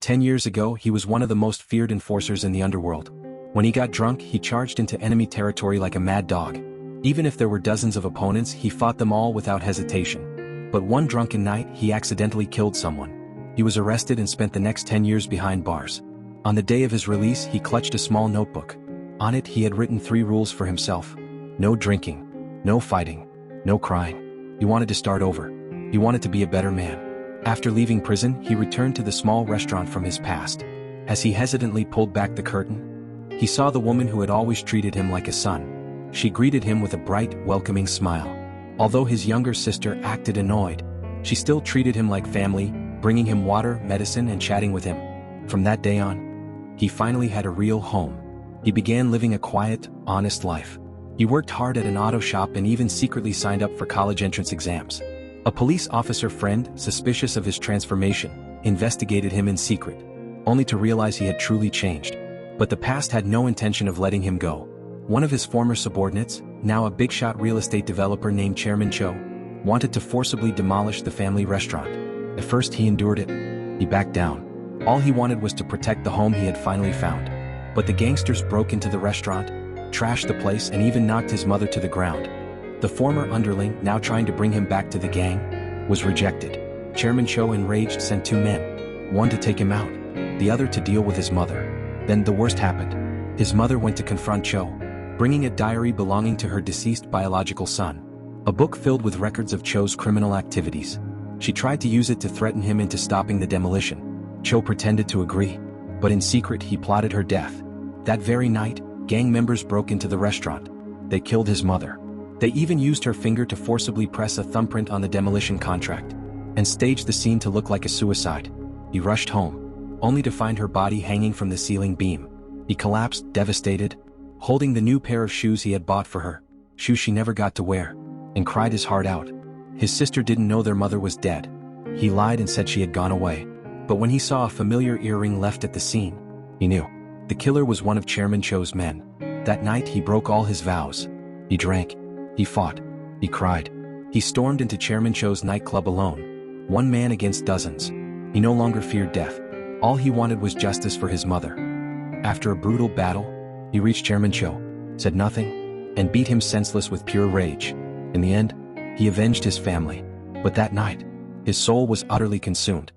10 years ago, he was one of the most feared enforcers in the underworld. When he got drunk, he charged into enemy territory like a mad dog. Even if there were dozens of opponents, he fought them all without hesitation. But one drunken night, he accidentally killed someone. He was arrested and spent the next 10 years behind bars. On the day of his release, he clutched a small notebook. On it, he had written 3 rules for himself. No drinking, no fighting, no crying. He wanted to start over. He wanted to be a better man. After leaving prison, he returned to the small restaurant from his past. As he hesitantly pulled back the curtain, he saw the woman who had always treated him like a son. She greeted him with a bright, welcoming smile. Although his younger sister acted annoyed, she still treated him like family, bringing him water, medicine, and chatting with him. From that day on, he finally had a real home. He began living a quiet, honest life. He worked hard at an auto shop and even secretly signed up for college entrance exams. A police officer friend, suspicious of his transformation, investigated him in secret, only to realize he had truly changed. But the past had no intention of letting him go. One of his former subordinates, now a big-shot real estate developer named Chairman Cho, wanted to forcibly demolish the family restaurant. At first he endured it. He backed down. All he wanted was to protect the home he had finally found. But the gangsters broke into the restaurant, trashed the place, and even knocked his mother to the ground. The former underling, now trying to bring him back to the gang, was rejected. Chairman Cho, enraged, sent 2 men, one to take him out, the other to deal with his mother. Then the worst happened. His mother went to confront Cho, bringing a diary belonging to her deceased biological son, a book filled with records of Cho's criminal activities. She tried to use it to threaten him into stopping the demolition. Cho pretended to agree, but in secret he plotted her death. That very night, gang members broke into the restaurant. They killed his mother. They even used her finger to forcibly press a thumbprint on the demolition contract, and staged the scene to look like a suicide. He rushed home, only to find her body hanging from the ceiling beam. He collapsed, devastated, holding the new pair of shoes he had bought for her, shoes she never got to wear, and cried his heart out. His sister didn't know their mother was dead. He lied and said she had gone away. But when he saw a familiar earring left at the scene, he knew. The killer was one of Chairman Cho's men. That night he broke all his vows. He drank. He fought. He cried. He stormed into Chairman Cho's nightclub alone, one man against dozens. He no longer feared death. All he wanted was justice for his mother. After a brutal battle, he reached Chairman Cho, said nothing, and beat him senseless with pure rage. In the end, he avenged his family. But that night, his soul was utterly consumed.